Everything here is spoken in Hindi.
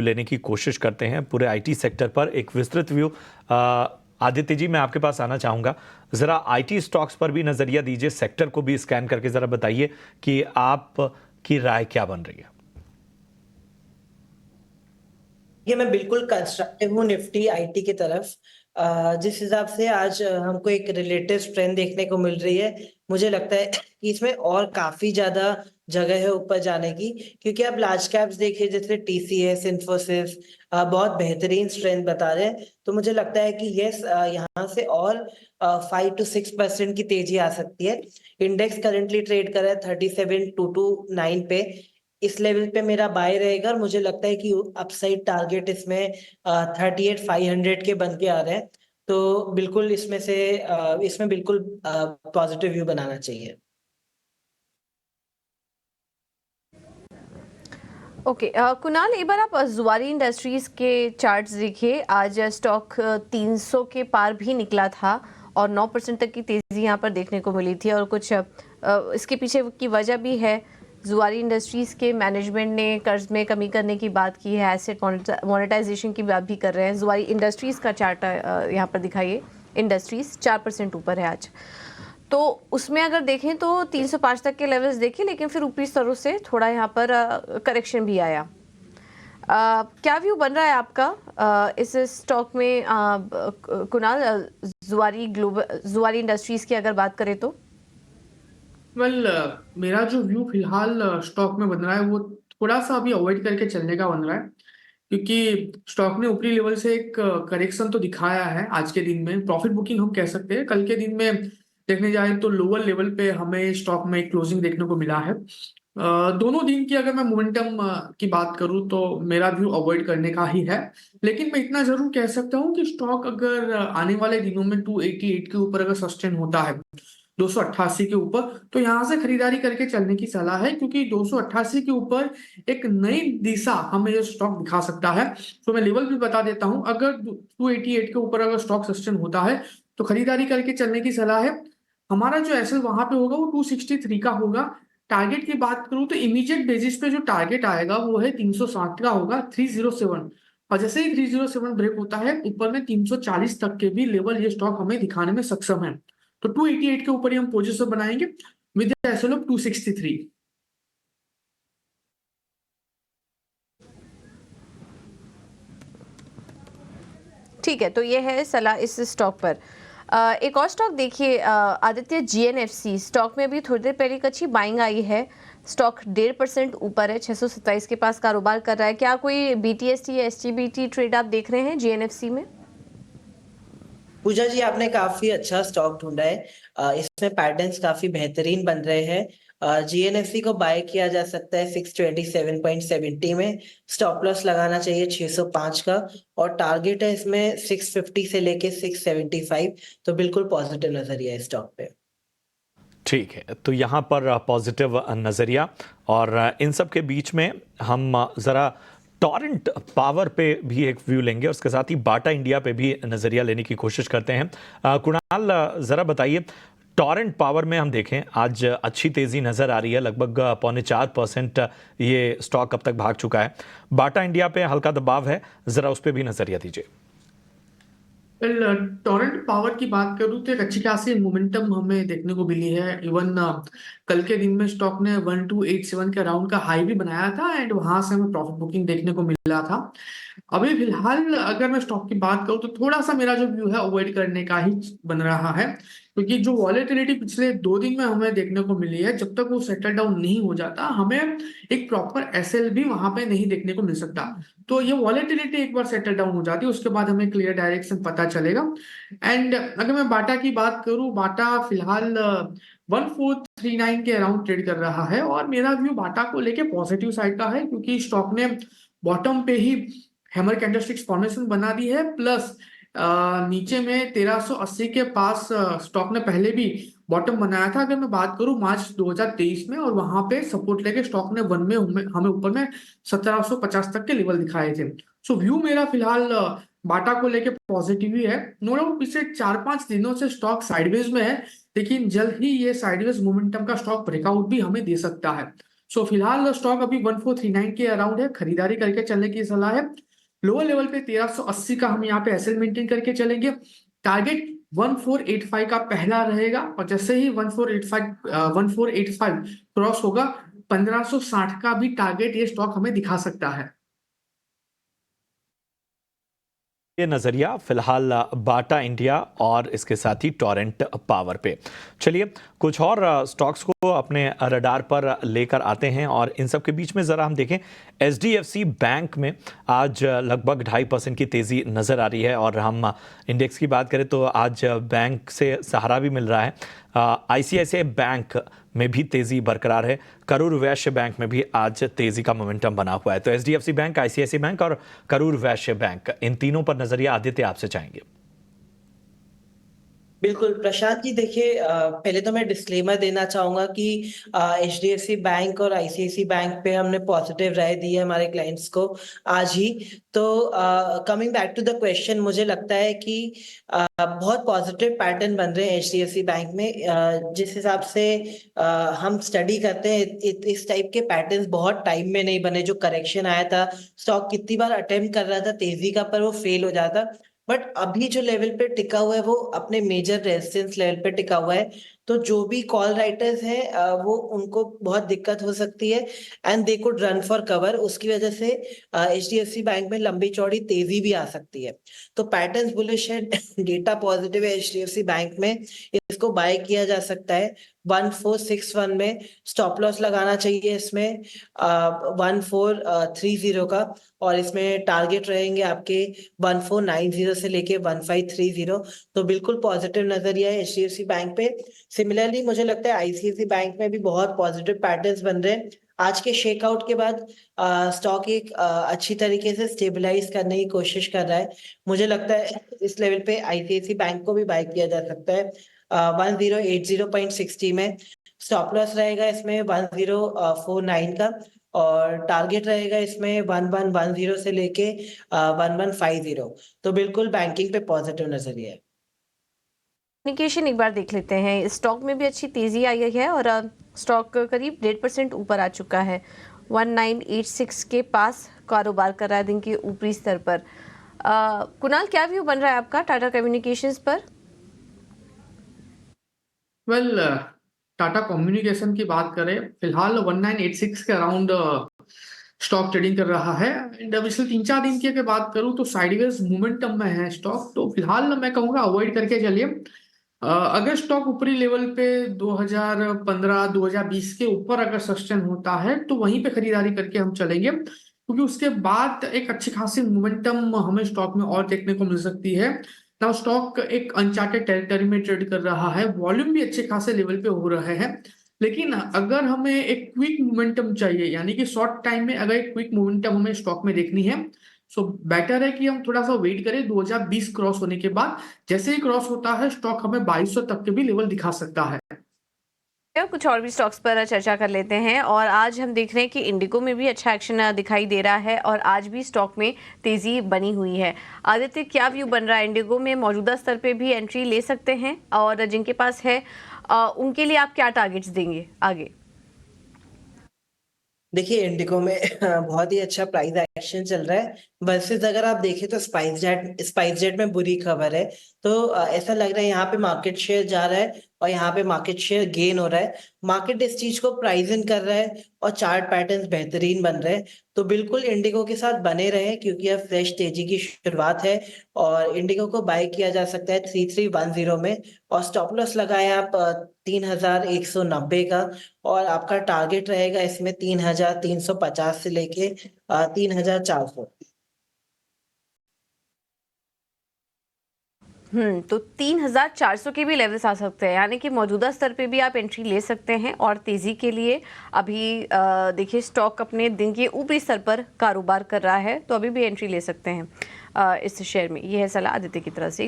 लेने की कोशिश करते हैं पूरे आईटी सेक्टर पर एक विस्तृत व्यू। आदित्य जी, मैं आपके पास आना चाहूंगा, जरा आईटी स्टॉक्स पर भी नजरिया दीजिए, सेक्टर को भी स्कैन करके जरा बताइए कि आपकी राय क्या बन रही है। ये मैं बिल्कुल कंस्ट्रक्टिव हूँ निफ्टी आईटी की तरफ। जिस हिसाब से आज हमको एक रिलेटिव स्ट्रेंथ देखने को मिल रही है, मुझे लगता है कि इसमें और काफी ज्यादा जगह है ऊपर जाने की, क्योंकि आप लार्ज कैप्स देखिए जैसे टीसीएस, इन्फोसिस बहुत बेहतरीन स्ट्रेंथ बता रहे हैं। तो मुझे लगता है कि यस, यहाँ से और 5 to 6% की तेजी आ सकती है। इंडेक्स करंटली ट्रेड कर रहा है 37,229 पे। इस लेवल पे मेरा बाय रहेगा और मुझे लगता है कि अपसाइड टारगेट इसमें 38,500 के बन के आ रहे हैं। तो बिल्कुल इसमें बिल्कुल पॉजिटिव व्यू बनाना चाहिए। ओके, कुणाल, एक बार आप जुआरी इंडस्ट्रीज के चार्ट्स देखिए। आज स्टॉक 300 के पार भी निकला था और 9% तक की तेजी यहाँ पर देखने को मिली थी। और कुछ इसके पीछे की वजह भी है, जुआरी इंडस्ट्रीज के मैनेजमेंट ने कर्ज में कमी करने की बात की है, एसेट मोनेटाइजेशन की बात भी कर रहे हैं। जुआरी इंडस्ट्रीज का चार्ट यहाँ पर दिखाइए। इंडस्ट्रीज 4% ऊपर है आज, तो उसमें अगर देखें तो 305 तक के लेवल्स देखे, लेकिन फिर ऊपरी स्तरों से थोड़ा यहाँ पर करेक्शन भी आया। क्या व्यू बन रहा है आपका इस स्टॉक में कुणाल, जुआरी इंडस्ट्रीज की अगर बात करें तो? मेरा जो व्यू फिलहाल स्टॉक में बन रहा है वो थोड़ा सा अभी अवॉइड करके चलने का बन रहा है, क्योंकि स्टॉक ने ऊपरी लेवल से एक करेक्शन तो दिखाया है। आज के दिन में प्रॉफिट बुकिंग हम कह सकते हैं। कल के दिन में देखने जाए तो लोअर लेवल पे हमें स्टॉक में एक क्लोजिंग देखने को मिला है। दोनों दिन की अगर मैं मोमेंटम की बात करूं तो मेरा व्यू अवॉइड करने का ही है। लेकिन मैं इतना जरूर कह सकता हूं कि स्टॉक अगर आने वाले दिनों में 288 के ऊपर अगर सस्टेन होता है, 288 के ऊपर, तो यहां से खरीदारी करके चलने की सलाह है, क्योंकि 288 के ऊपर एक नई दिशा हमें ये स्टॉक दिखा सकता है। तो मैं लेवल भी बता देता हूं, अगर 288 के ऊपर अगर स्टॉक सस्टेन होता है तो खरीदारी करके चलने की सलाह है। हमारा जो एसएल वहां पे होगा वो 263 का होगा। टारगेट की बात करूं तो इमीडिएट बेसिस पे जो टारगेट आएगा वो है 360 का होगा, 307। और जैसे ही 307 ब्रेक होता है ऊपर में 340 तक के भी लेवल ये स्टॉक हमें दिखाने में सक्षम है। तो 288 के ऊपर ही हम पोजीशन बनाएंगे विद एसएल ऑफ 263। ठीक है, तो ये है सलाह इस स्टॉक पर। एक और स्टॉक देखिए आदित्य, जीएनएफसी स्टॉक में अभी थोड़ी देर पहले एक अच्छी बाइंग आई है। स्टॉक 1.5% ऊपर है, 627 के पास कारोबार कर रहा है। क्या कोई बीटीएसटी या एसटीबीटी ट्रेड आप देख रहे हैं जीएनएफसी में? पूजा जी, आपने काफी अच्छा स्टॉक ढूंढा है। इसमें पैटर्न्स काफी बेहतरीन बन रहे हैं। जीएनएफसी को बाय किया जा सकता है 627.70 में। स्टॉप लॉस लगाना चाहिए 605 का, और टारगेट है इसमें 650 से लेके 675। तो बिल्कुल पॉजिटिव नजरिया है स्टॉक पे। ठीक है, तो यहाँ पर पॉजिटिव नज़रिया, और इन सब के बीच में हम ज़रा टॉरेंट पावर पे भी एक व्यू लेंगे, उसके साथ ही बाटा इंडिया पे भी नज़रिया लेने की कोशिश करते हैं। कुणाल, ज़रा बताइए, टॉरेंट पावर में हम देखें आज अच्छी तेज़ी नज़र आ रही है, लगभग 3.25% ये स्टॉक अब तक भाग चुका है। बाटा इंडिया पे हल्का दबाव है, ज़रा उस पर भी नज़रिया दीजिए। टोरेंट पावर की बात करूँ तो एक अच्छी खासी मोमेंटम हमें देखने को मिली है। इवन कल के दिन में स्टॉक ने 1287 के अराउंड का हाई भी बनाया था एंड वहां से हमें प्रॉफिट बुकिंग देखने को मिला था। अभी फिलहाल अगर मैं स्टॉक की बात करूँ तो थोड़ा सा मेरा जो व्यू है अवॉइड करने का ही बन रहा है, क्योंकि जो वॉलेटिलिटी पिछले 2 दिन में हमें देखने को मिली है, जब तक वो सेटल डाउन नहीं हो जाता हमें एक प्रॉपर एसएल भी वहां पे नहीं देखने को मिल सकता। तो ये वॉलेटिलिटी एक बार सेटल डाउन हो जाती है उसके बाद हमें क्लियर डायरेक्शन पता चलेगा। एंड अगर मैं बाटा की बात करूं, बाटा फिलहाल 1439 के अराउंड ट्रेड कर रहा है, और मेरा व्यू बाटा को लेके पॉजिटिव साइड का है, क्योंकि स्टॉक ने बॉटम पे ही हैमर कैंडलस्टिक्स फॉर्मेशन बना दी है। प्लस नीचे में 1380 के पास स्टॉक ने पहले भी बॉटम बनाया था, अगर मैं बात करूं मार्च 2023 में, और वहां पे सपोर्ट लेके स्टॉक ने वन में हमें ऊपर में 1750 तक के लेवल दिखाए थे। सो व्यू मेरा फिलहाल बाटा को लेके पॉजिटिव ही है। नो डाउट पिछले 4-5 दिनों से स्टॉक साइडवेज में है, लेकिन जल्द ही ये साइडवेज मोमेंटम का स्टॉक ब्रेकआउट भी हमें दे सकता है। सो फिलहाल स्टॉक अभी 1439 के अराउंड है, खरीदारी करके चलने की सलाह है। लोअर लेवल पे 1380 का हम यहाँ पे एसएल मेंटेन करके चलेंगे। टारगेट 1485 का पहला रहेगा और जैसे ही 1485 क्रॉस होगा 1560 का भी टारगेट ये स्टॉक हमें दिखा सकता है। ये नजरिया फिलहाल बाटा इंडिया और इसके साथ ही टोरेंट पावर पे। चलिए कुछ और स्टॉक्स को अपने रडार पर लेकर आते हैं और इन सब के बीच में ज़रा हम देखें एचडीएफसी बैंक में आज लगभग 2.5% की तेज़ी नज़र आ रही है और हम इंडेक्स की बात करें तो आज बैंक से सहारा भी मिल रहा है। आईसीआईसीआई बैंक में भी तेज़ी बरकरार है, करूर वैश्य बैंक में भी आज तेज़ी का मोमेंटम बना हुआ है। तो एचडीएफसी बैंक, आईसीआईसीआई बैंक और करूर वैश्य बैंक, इन तीनों पर नजरिया आदित्य आपसे चाहेंगे। बिल्कुल प्रशांत जी, देखिए पहले तो मैं डिस्क्लेमर देना चाहूंगा कि एचडीएफसी बैंक और आईसीआईसीआई बैंक पे हमने पॉजिटिव राय दी है हमारे क्लाइंट्स को आज ही। तो coming back to the question, मुझे लगता है कि बहुत पॉजिटिव पैटर्न बन रहे हैं एचडीएफसी बैंक में। जिस हिसाब से हम स्टडी करते हैं, इस टाइप के पैटर्न्स बहुत टाइम में नहीं बने। जो करेक्शन आया था, स्टॉक कितनी बार अटेम्प्ट कर रहा था तेजी का, पर वो फेल हो जाता। बट अभी जो लेवल पे टिका हुआ है वो अपने मेजर रेजिस्टेंस लेवल पे टिका हुआ है। तो जो भी कॉल राइटर्स हैं वो उनको बहुत दिक्कत हो सकती है and they could run for cover. उसकी वजह से एचडीएफसी बैंक में लंबी चौड़ी तेजी भी आ सकती है। तो पैटर्न्स बुलिश है, डेटा पॉजिटिव है एचडीएफसी बैंक में, इसको बाय किया जा सकता है। 1461 में स्टॉप लॉस लगाना चाहिए इसमें 1430 का, और इसमें टारगेट रहेंगे आपके 1490 से लेके 1530। तो बिल्कुल पॉजिटिव नजरिया है एचडीएफसी बैंक पे। सिमिलरली मुझे लगता है आईसीआईसीआई बैंक में भी बहुत पॉजिटिव पैटर्न्स बन रहे हैं। आज के शेकआउट के बाद स्टॉक एक अच्छी तरीके से स्टेबलाइज करने की कोशिश कर रहा है। मुझे लगता है इस लेवल पे आईसीआईसीआई बैंक को भी बाय किया जा सकता है 1080.60 में। स्टॉप लॉस रहेगा इसमें 1049 का, और टारगेट रहेगा इसमें 1110 से लेके 1150। तो बिल्कुल बैंकिंग पे पॉजिटिव नजरिया है। कम्युनिकेशन एक बार देख लेते हैं। स्टॉक में भी अच्छी तेजी आई है और स्टॉक करीब 1.5% ऊपर आ चुका है। 1986 के पास कारोबार कर रहा है दिन के ऊपरी स्तर पर। कुणाल, क्या व्यू बन रहा है आपका टाटा कम्युनिकेशंस पर? वेल, टाटा कम्युनिकेशन की बात करें, फिलहाल 1986 के अराउंड स्टॉक ट्रेडिंग कर रहा है। एंड पिछले 3-4 दिन की अगर बात करूं तो साइडवेज मोमेंटम में है स्टॉक। तो फिलहाल मैं कहूंगा अवॉइड करके चलिए। अगर स्टॉक ऊपरी लेवल पे 2015-2020 के ऊपर अगर सस्टेन होता है तो वहीं पे खरीदारी करके हम चलेंगे, क्योंकि उसके बाद एक अच्छी खासी मोमेंटम हमें स्टॉक में और देखने को मिल सकती है। नाउ स्टॉक एक अनचार्टेड टेरिटरी में ट्रेड कर रहा है, वॉल्यूम भी अच्छे खासे लेवल पे हो रहे हैं। लेकिन अगर हमें एक क्विक मोमेंटम चाहिए, यानी कि शॉर्ट टाइम में अगर एक क्विक मोमेंटम हमें स्टॉक में देखनी है, सो बेटर है कि हम थोड़ा सा वेट करें 2020 क्रॉस होने के बाद। जैसे ही क्रॉस होता है स्टॉक हमें 2200 तक के भी लेवल दिखा सकता है। कुछ और भी स्टॉक्स पर चर्चा कर लेते हैं और आज हम देख रहे हैं कि इंडिगो में भी अच्छा एक्शन दिखाई दे रहा है और आज भी स्टॉक में तेजी बनी हुई है। आदित्य, क्या व्यू बन रहा है? इंडिगो में मौजूदा स्तर पे भी एंट्री ले सकते हैं और जिनके पास है उनके लिए आप क्या टारगेट्स देंगे आगे? देखिए इंडिगो में बहुत ही अच्छा प्राइस एक्शन चल रहा है। वर्सेस अगर आप देखें तो स्पाइसजेट में बुरी खबर है। तो ऐसा लग रहा है यहाँ पे मार्केट शेयर जा रहा है और यहाँ पे मार्केट शेयर गेन हो रहा है। मार्केट इस चीज को प्राइस इन कर रहा है और चार्ट पैटर्न्स बेहतरीन बन रहे हैं। तो बिल्कुल इंडिगो के साथ बने रहे, क्योंकि अब फ्रेश तेजी की शुरुआत है और इंडिगो को बाय किया जा सकता है 3310 में, और स्टॉप लॉस लगाए आप 3190 का, और आपका टारगेट रहेगा इसमें 3350 से लेके 3400। तो 3400 के भी लेवल्स आ सकते हैं, यानी कि मौजूदा स्तर पे भी आप एंट्री ले सकते हैं। और तेजी के लिए अभी देखिए स्टॉक अपने दिन के ऊपरी स्तर पर कारोबार कर रहा है, तो अभी भी एंट्री ले सकते हैं इस शेयर में। यह है सलाह आदित्य की तरफ से।